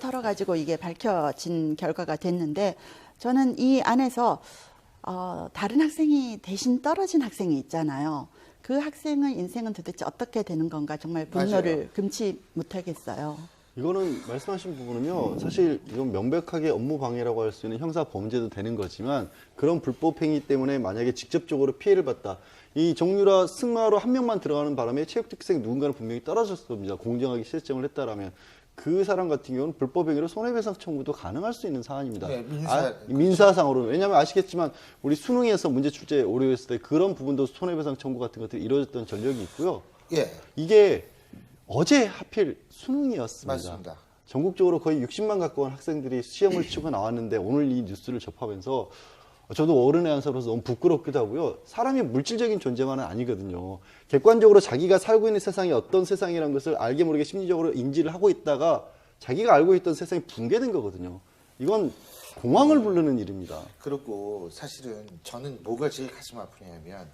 털어가지고 이게 밝혀진 결과가 됐는데 저는 이 안에서 다른 학생이 대신 떨어진 학생이 있잖아요. 그 학생의 인생은 도대체 어떻게 되는 건가 정말 분노를 맞아요. 금치 못하겠어요. 이거는 말씀하신 부분은요, 사실 이건 명백하게 업무 방해라고 할 수 있는 형사 범죄도 되는 거지만 그런 불법 행위 때문에 만약에 직접적으로 피해를 봤다. 이 정유라 승마로 한 명만 들어가는 바람에 체육특생 누군가는 분명히 떨어졌을 겁니다. 공정하게 실정을 했다라면. 그 사람 같은 경우는 불법 행위로 손해배상 청구도 가능할 수 있는 사안입니다. 네, 민사상으로는. 왜냐하면 아시겠지만 우리 수능에서 문제 출제 오류했을 때 그런 부분도 손해배상 청구 같은 것들이 이루어졌던 전력이 있고요. 예. 이게 어제 하필 수능이었습니다. 맞습니다. 전국적으로 거의 60만 가까운 학생들이 시험을 치고 나왔는데 오늘 이 뉴스를 접하면서 저도 어른의 한 사로서 너무 부끄럽기도 하고요. 사람이 물질적인 존재만은 아니거든요. 객관적으로 자기가 살고 있는 세상이 어떤 세상이라는 것을 알게 모르게 심리적으로 인지를 하고 있다가 자기가 알고 있던 세상이 붕괴된 거거든요. 이건 공황을 부르는 일입니다. 그리고 사실은 저는 뭐가 제일 가슴 아프냐면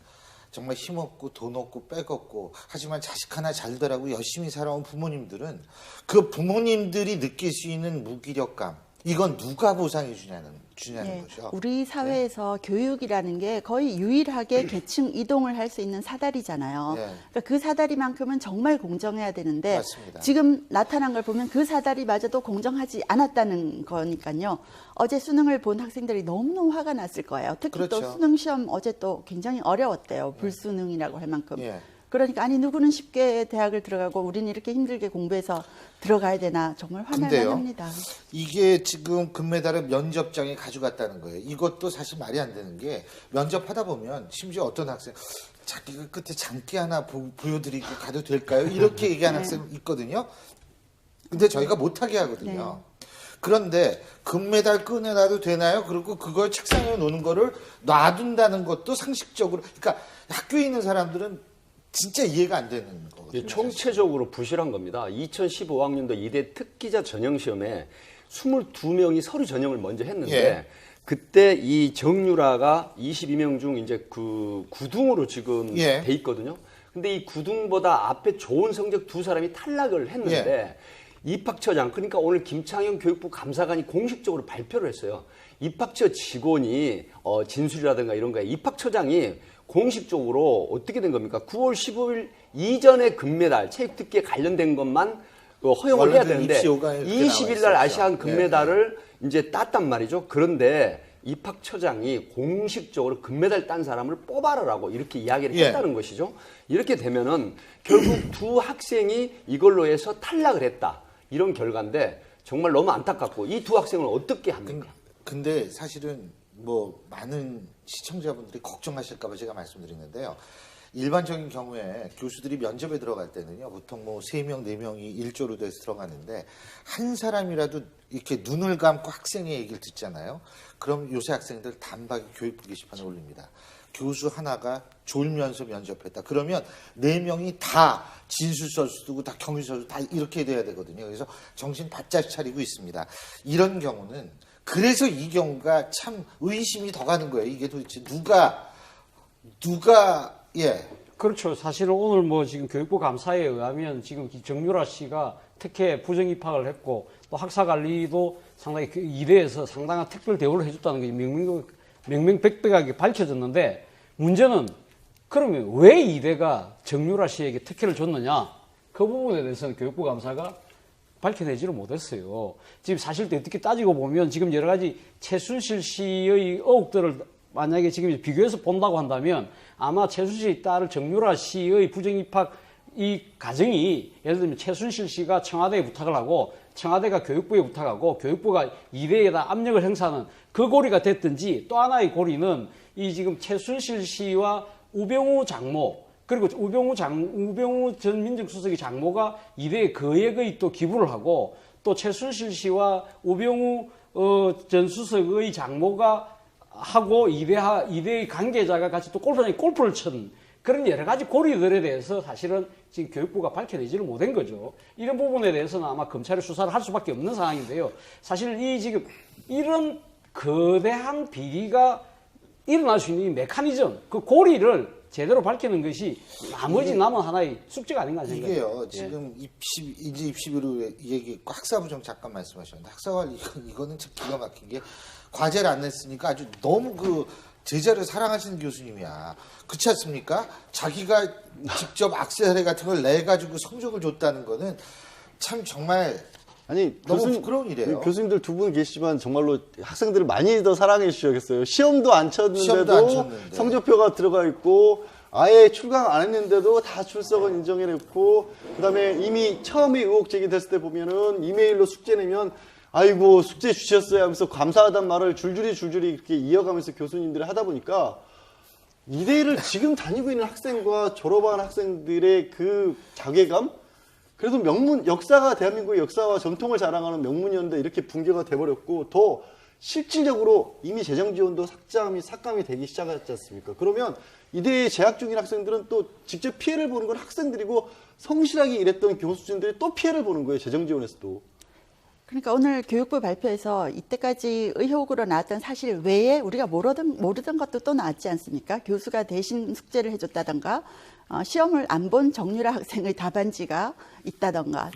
정말 힘없고 돈 없고 백 없고 하지만 자식 하나 잘 되라고 열심히 살아온 부모님들은 그 부모님들이 느낄 수 있는 무기력감 이건 누가 보상해 주냐는 거죠. 우리 사회에서 교육이라는 게 거의 유일하게 계층 이동을 할 수 있는 사다리잖아요. 그러니까 그 사다리만큼은 정말 공정해야 되는데 맞습니다. 지금 나타난 걸 보면 그 사다리마저도 공정하지 않았다는 거니까요. 어제 수능을 본 학생들이 너무너무 화가 났을 거예요. 특히 그렇죠. 또 수능 시험 어제 또 굉장히 어려웠대요. 불수능이라고 할 만큼. 그러니까 아니 누구는 쉽게 대학을 들어가고 우리는 이렇게 힘들게 공부해서 들어가야 되나 정말 화날만 합니다. 이게 지금 금메달을 면접장에 가져갔다는 거예요. 이것도 사실 말이 안 되는 게 면접하다 보면 심지어 어떤 학생 자기가 끝에 장기 하나 보여드리고 가도 될까요? 이렇게 얘기하는 학생 있거든요. 근데 저희가 못하게 하거든요. 그런데 금메달 꺼내놔도 되나요? 그리고 그걸 책상에 놓는 거를 놔둔다는 것도 상식적으로 그러니까 학교에 있는 사람들은 진짜 이해가 안 되는 거거든요. 총체적으로 부실한 겁니다. 2015학년도 이대 특기자 전형시험에 22명이 서류 전형을 먼저 했는데 그때 이 정유라가 22명 중 이제 그 9등으로 지금 돼 있거든요. 근데 이 9등보다 앞에 좋은 성적 두 사람이 탈락을 했는데 입학처장 그러니까 오늘 김창현 교육부 감사관이 공식적으로 발표를 했어요. 입학처 직원이 진술이라든가 이런 거에 입학처장이 공식적으로 어떻게 된 겁니까? 9월 15일 이전에 금메달, 체육특기에 관련된 것만 허용을 해야 되는데 20일 날 아시안 금메달을 이제 땄단 말이죠. 그런데 입학처장이 공식적으로 금메달 딴 사람을 뽑아라라고 이렇게 이야기를 했다는 것이죠. 이렇게 되면은 결국 두 학생이 이걸로 해서 탈락을 했다. 이런 결과인데 정말 너무 안타깝고 이 두 학생을 어떻게 합니까? 근데 사실은 뭐 많은 시청자분들이 걱정하실까 봐 제가 말씀드리는데요. 일반적인 경우에 교수들이 면접에 들어갈 때는요. 보통 뭐 3명, 4명이 일조로 돼서 들어가는데 한 사람이라도 이렇게 눈을 감고 학생의 얘기를 듣잖아요. 그럼 요새 학생들 단박에 교육부 게시판에 올립니다. 교수 하나가 졸면서 면접했다. 그러면 4명이 다 진술서 쓰고 다 경위서 다 이렇게 돼야 되거든요. 그래서 정신 바짝 차리고 있습니다. 이런 경우는 그래서 이 경우가 참 의심이 더 가는 거예요. 이게 도대체 누가 그렇죠. 사실은 오늘 뭐 지금 교육부 감사에 의하면 지금 정유라 씨가 특혜 부정 입학을 했고 또 학사 관리도 상당히 이대에서 상당한 특별 대우를 해줬다는 게 명명백백하게 밝혀졌는데 문제는 그러면 왜 이대가 정유라 씨에게 특혜를 줬느냐? 그 부분에 대해서는 교육부 감사가 밝혀내지를 못했어요. 지금 사실 어떻게 따지고 보면 지금 여러 가지 최순실 씨의 의혹들을 만약에 지금 비교해서 본다고 한다면 아마 최순실 씨 딸 정유라 씨의 부정입학 이 가정이 예를 들면 최순실 씨가 청와대에 부탁을 하고 청와대가 교육부에 부탁하고 교육부가 이대에다 압력을 행사하는 그 고리가 됐든지 또 하나의 고리는 이 지금 최순실 씨와 우병우 장모 그리고 우병우 전 민정수석의 장모가 이대에 거액의 또 기부를 하고 또 최순실 씨와 우병우 전 수석의 장모가 하고 이대의 관계자가 같이 또 골프장에 골프를 친 그런 여러 가지 고리들에 대해서 사실은 지금 교육부가 밝혀내지를 못한 거죠. 이런 부분에 대해서는 아마 검찰이 수사를 할 수밖에 없는 상황인데요. 사실 지금 이런 거대한 비리가 일어날 수 있는 이 메커니즘, 그 고리를 제대로 밝히는 것이 나머지 남은 하나의 숙제가 아닌가 생각해요. 이게요. 지금 이제 입시비로 얘기 학사부정 잠깐 말씀하셨는데 학사관 이거는 참 기가 막힌 게 과제를 안 냈으니까 아주 너무 그 제자를 사랑하시는 교수님이야. 그렇지 않습니까? 자기가 직접 악세 사례 같은 걸 내 가지고 성적을 줬다는 거는 참 정말 아니 너무 부끄러운 일이에요. 교수님들 두 분 계시지만 정말로 학생들을 많이 더 사랑해 주셔야겠어요. 시험도 안 쳤는데도 성적표가 들어가 있고 아예 출강 안 했는데도 다 출석은 인정해냈고 그다음에 이미 처음에 의혹 제기됐을 때 보면은 이메일로 숙제 내면 아이고 숙제 주셨어요 하면서 감사하단 말을 줄줄이 이렇게 이어가면서 교수님들이 하다 보니까 이대를 지금 다니고 있는 학생과 졸업한 학생들의 그 자괴감 그래도 역사가 대한민국의 역사와 전통을 자랑하는 명문이었는데 이렇게 붕괴가 돼버렸고 더 실질적으로 이미 재정 지원도 삭감이 되기 시작했지 않습니까? 그러면 이대에 재학 중인 학생들은 또 직접 피해를 보는 건 학생들이고 성실하게 일했던 교수진들이 또 피해를 보는 거예요. 재정 지원에서도. 그러니까 오늘 교육부 발표에서 이때까지 의혹으로 나왔던 사실 외에 우리가 모르던 것도 또 나왔지 않습니까? 교수가 대신 숙제를 해줬다던가 시험을 안 본 정유라 학생의 답안지가 있다던가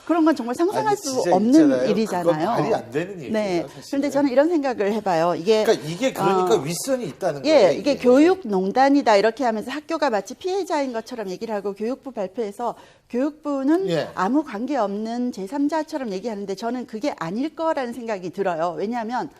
그런 건 정말 상상할 수 없는 일이잖아요. 그건 말이 안 되는 얘기예요. 네. 사실은. 그런데 저는 이런 생각을 해봐요. 이게 그러니까 윗선이 있다는 거예요. 예, 이게 교육농단이다 이렇게 하면서 학교가 마치 피해자인 것처럼 얘기를 하고 교육부 발표에서 교육부는 예. 아무 관계 없는 제3자처럼 얘기하는데 저는 그게 아닐 거라는 생각이 들어요. 왜냐하면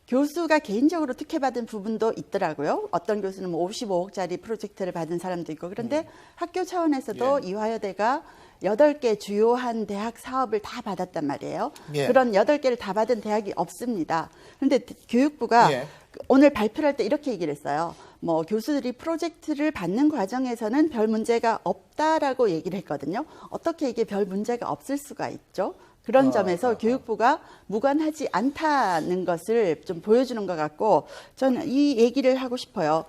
교수가 개인적으로 특혜받은 부분도 있더라고요. 어떤 교수는 뭐 55억짜리 프로젝트를 받은 사람도 있고 그런데 학교 차원에서도 예. 이화여대가 8개 주요한 대학 사업을 다 받았단 말이에요. 예. 그런 8개를 다 받은 대학이 없습니다. 그런데 교육부가 예. 오늘 발표를 할 때 이렇게 얘기를 했어요. 뭐 교수들이 프로젝트를 받는 과정에서는 별 문제가 없다라고 얘기를 했거든요. 어떻게 이게 별 문제가 없을 수가 있죠? 그런 점에서 교육부가 무관하지 않다는 것을 좀 보여주는 것 같고 저는 이 얘기를 하고 싶어요.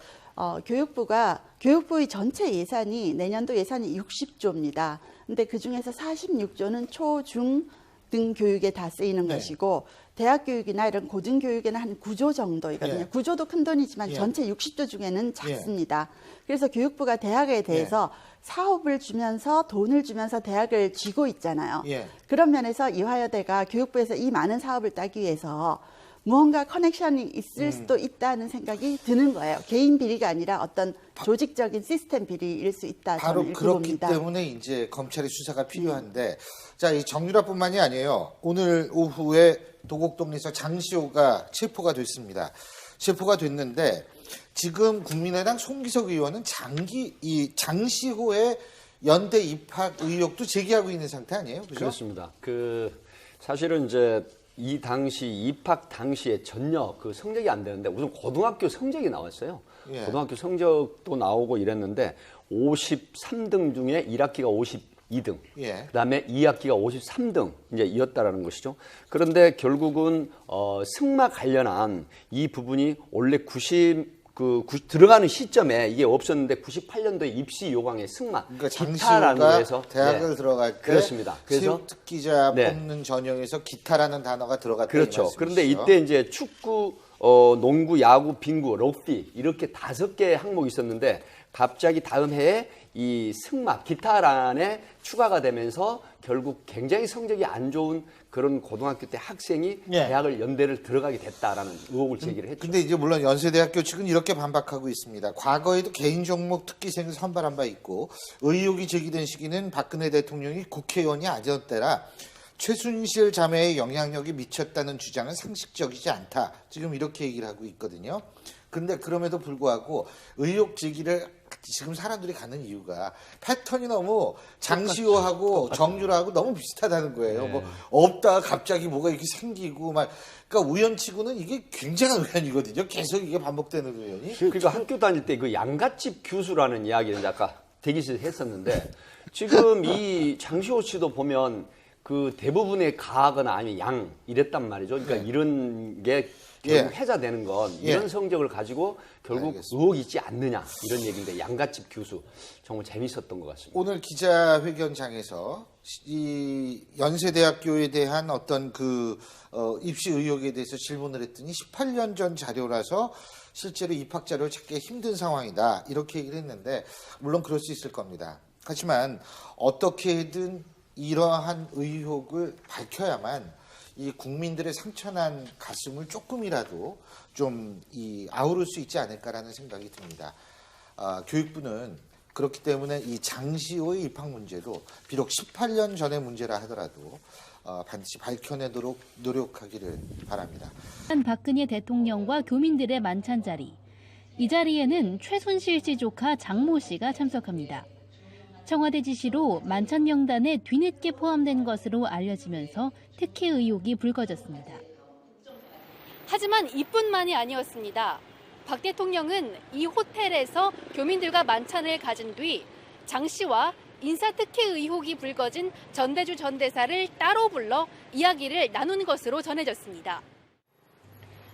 교육부의 전체 예산이 내년도 예산이 60조입니다. 근데 그중에서 46조는 초, 중, 등 교육에 다 쓰이는 네. 것이고 대학 교육이나 이런 고등교육에는 한 9조 정도이거든요. 예. 9조도 큰 돈이지만 예. 전체 60조 중에는 작습니다. 그래서 교육부가 대학에 대해서 사업을 주면서 돈을 주면서 대학을 쥐고 있잖아요. 예. 그런 면에서 이화여대가 교육부에서 이 많은 사업을 따기 위해서 무언가 커넥션이 있을 수도 있다는 생각이 드는 거예요. 개인 비리가 아니라 어떤 조직적인 시스템 비리일 수 있다. 바로 저는 그렇기 봅니다. 때문에 이제 검찰의 수사가 필요한데 자, 이 정유라뿐만이 아니에요. 오늘 오후에 도곡동에서 장시호가 체포가 됐습니다. 체포가 됐는데 지금 국민의당 송기석 의원은 이 장시호의 연대 입학 의혹도 제기하고 있는 상태 아니에요? 그죠? 그렇습니다. 사실은 이제 이 당시 입학 당시에 전혀 그 성적이 안 되는데 우선 고등학교 성적이 나왔어요. 예. 고등학교 성적도 나오고 이랬는데 53등 중에 1학기가 52등, 예. 그다음에 2학기가 53등 이제 이었다라는 것이죠. 그런데 결국은 승마 관련한 이 부분이 원래 들어가는 시점에 이게 없었는데 98년도에 입시 요강의 승마 그러니까 기타라는 장시호가 거에서 대학을 들어갈 때 그렇습니다. 그래서 체육특기자 네. 뽑는 전형에서 기타라는 단어가 들어갔다. 그렇죠. 그런데 이때 이제 축구, 농구, 야구, 빙구, 럭비 이렇게 5개 항목이 있었는데 갑자기 다음 해에 이 승마, 기타란에 추가가 되면서 결국 굉장히 성적이 안 좋은 그런 고등학교 때 학생이 예. 대학을 연대를 들어가게 됐다라는 의혹을 제기를 했죠. 근데 이제 물론 연세대학교 측은 이렇게 반박하고 있습니다. 과거에도 개인 종목 특기생을 선발한 바 있고 의혹이 제기된 시기는 박근혜 대통령이 국회의원이 아니었을 때라 최순실 자매의 영향력이 미쳤다는 주장은 상식적이지 않다. 지금 이렇게 얘기를 하고 있거든요. 그런데 그럼에도 불구하고 의혹 제기를 지금 사람들이 가는 이유가 패턴이 너무 장시호하고 정유라하고 너무 비슷하다는 거예요. 네. 뭐 없다가 갑자기 뭐가 이렇게 생기고 막 그러니까 우연치고는 이게 굉장한 우연이거든요. 계속 이게 반복되는 우연이. 그러니까 학교 다닐 때 그 양갓집 교수라는 이야기는 아까 대기실에서 했었는데 지금 이 장시호 씨도 보면 그 대부분의 가거나 아니면 양 이랬단 말이죠. 그러니까 이런 게 결국 해자되는 건 이런 성적을 가지고 결국 알겠습니다. 의혹이 있지 않느냐 이런 얘기인데 양갓집 교수 정말 재밌었던 것 같습니다. 오늘 기자회견장에서 이 연세대학교에 대한 어떤 입시 의혹에 대해서 질문을 했더니 18년 전 자료라서 실제로 입학 자료를 찾기 힘든 상황이다. 이렇게 얘기를 했는데 물론 그럴 수 있을 겁니다. 하지만 어떻게든 이러한 의혹을 밝혀야만 이 국민들의 상처난 가슴을 조금이라도 좀 아우를 수 있지 않을까라는 생각이 듭니다. 교육부는 그렇기 때문에 이 장시호의 입학 문제도 비록 18년 전의 문제라 하더라도 반드시 밝혀내도록 노력하기를 바랍니다. 박근혜 대통령과 교민들의 만찬 자리. 이 자리에는 최순실 씨 조카 장모 씨가 참석합니다. 청와대 지시로 만찬 명단에 뒤늦게 포함된 것으로 알려지면서 특혜 의혹이 불거졌습니다. 하지만 이뿐만이 아니었습니다. 박 대통령은 이 호텔에서 교민들과 만찬을 가진 뒤 장 씨와 인사특혜 의혹이 불거진 전대주 전 대사를 따로 불러 이야기를 나눈 것으로 전해졌습니다.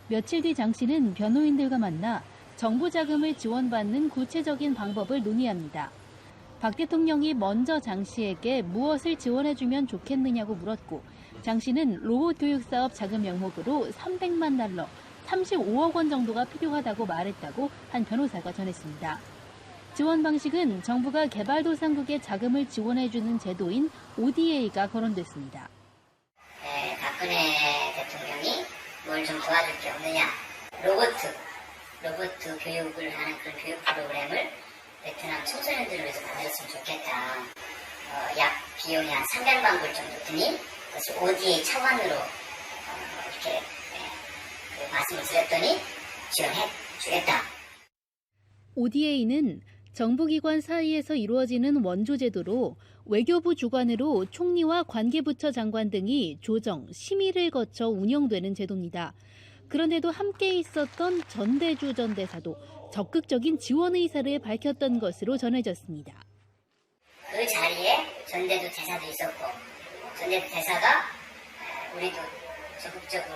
며칠 뒤 장 씨는 변호인들과 만나 정부 자금을 지원받는 구체적인 방법을 논의합니다. 박 대통령이 먼저 장 씨에게 무엇을 지원해주면 좋겠느냐고 물었고 장 씨는 로봇 교육사업 자금 명목으로 300만 달러, 35억 원 정도가 필요하다고 말했다고 한 변호사가 전했습니다. 지원 방식은 정부가 개발도상국에 자금을 지원해주는 제도인 ODA가 거론됐습니다. 박근혜 대통령이 뭘 좀 도와줄 게 없느냐. 로봇 교육을 하는 그런 교육 프로그램을 베트남 청소년들을 위해서 만들었으면 좋겠다. 약 비용이 한 300만 불 정도 드니 그것을 ODA 차원으로 이렇게 말씀을 드렸더니 지원해 주겠다. ODA는 정부기관 사이에서 이루어지는 원조제도로 외교부 주관으로 총리와 관계부처 장관 등이 조정, 심의를 거쳐 운영되는 제도입니다. 그런데도 함께 있었던 전대주 전 대사도 적극적인 지원 의사를 밝혔던 것으로 전해졌습니다. 그 자리에 전대주 대사도 있었고 전대주 대사가 우리도 적극적으로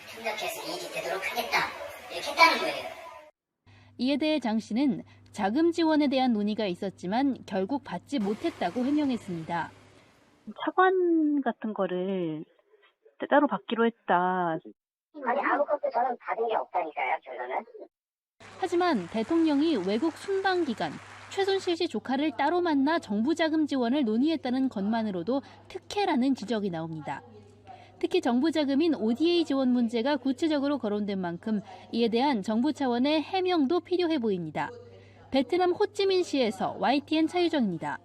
협력해서 이익이 되도록 하겠다 이렇게 했다는 거예요. 이에 대해 장 씨는 자금 지원에 대한 논의가 있었지만 결국 받지 못했다고 해명했습니다. 차관 같은 거를 따로 받기로 했다. 아니 아무것도 저는 받은 게 없다니까요 결론은. 하지만 대통령이 외국 순방 기간 최순실 씨 조카를 따로 만나 정부 자금 지원을 논의했다는 것만으로도 특혜라는 지적이 나옵니다. 특히 정부 자금인 ODA 지원 문제가 구체적으로 거론된 만큼 이에 대한 정부 차원의 해명도 필요해 보입니다. 베트남 호찌민시에서 YTN 차유정입니다.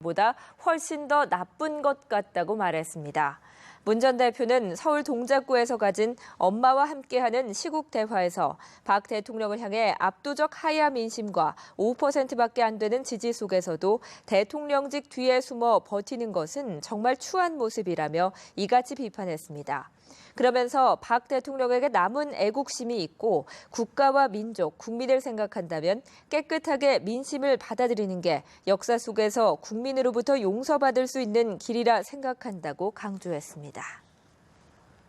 보다 훨씬 더 나쁜 것 같다고 말했습니다. 문 전 대표는 서울 동작구에서 가진 엄마와 함께하는 시국 대화에서 박 대통령을 향해 압도적 하야 민심과 5%밖에 안 되는 지지 속에서도 대통령직 뒤에 숨어 버티는 것은 정말 추한 모습이라며 이같이 비판했습니다. 그러면서 박 대통령에게 남은 애국심이 있고 국가와 민족, 국민을 생각한다면 깨끗하게 민심을 받아들이는 게 역사 속에서 국민으로부터 용서받을 수 있는 길이라 생각한다고 강조했습니다.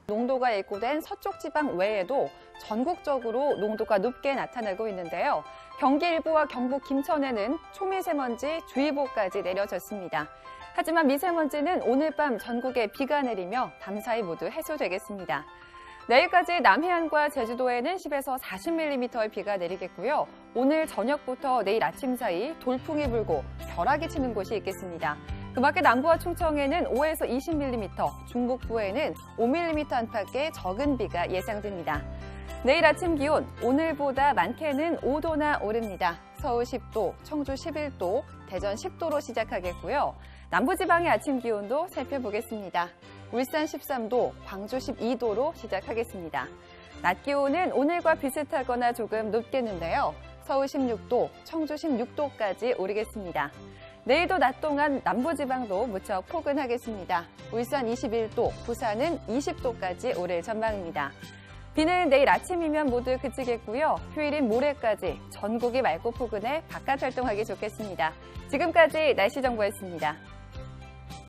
농도가 예고된 서쪽 지방 외에도 전국적으로 농도가 높게 나타나고 있는데요. 경기 일부와 경북 김천에는 초미세먼지 주의보까지 내려졌습니다. 하지만 미세먼지는 오늘 밤 전국에 비가 내리며 밤사이 모두 해소되겠습니다. 내일까지 남해안과 제주도에는 10에서 40mm의 비가 내리겠고요. 오늘 저녁부터 내일 아침 사이 돌풍이 불고 벼락이 치는 곳이 있겠습니다. 그 밖에 남부와 충청에는 5에서 20mm, 중북부에는 5mm 안팎의 적은 비가 예상됩니다. 내일 아침 기온 오늘보다 많게는 5도나 오릅니다. 서울 10도, 청주 11도, 대전 10도로 시작하겠고요. 남부지방의 아침 기온도 살펴보겠습니다. 울산 13도, 광주 12도로 시작하겠습니다. 낮 기온은 오늘과 비슷하거나 조금 높겠는데요. 서울 16도, 청주 16도까지 오르겠습니다. 내일도 낮 동안 남부지방도 무척 포근하겠습니다. 울산 21도, 부산은 20도까지 오를 전망입니다. 비는 내일 아침이면 모두 그치겠고요. 휴일인 모레까지 전국이 맑고 포근해 바깥 활동하기 좋겠습니다. 지금까지 날씨 정보였습니다.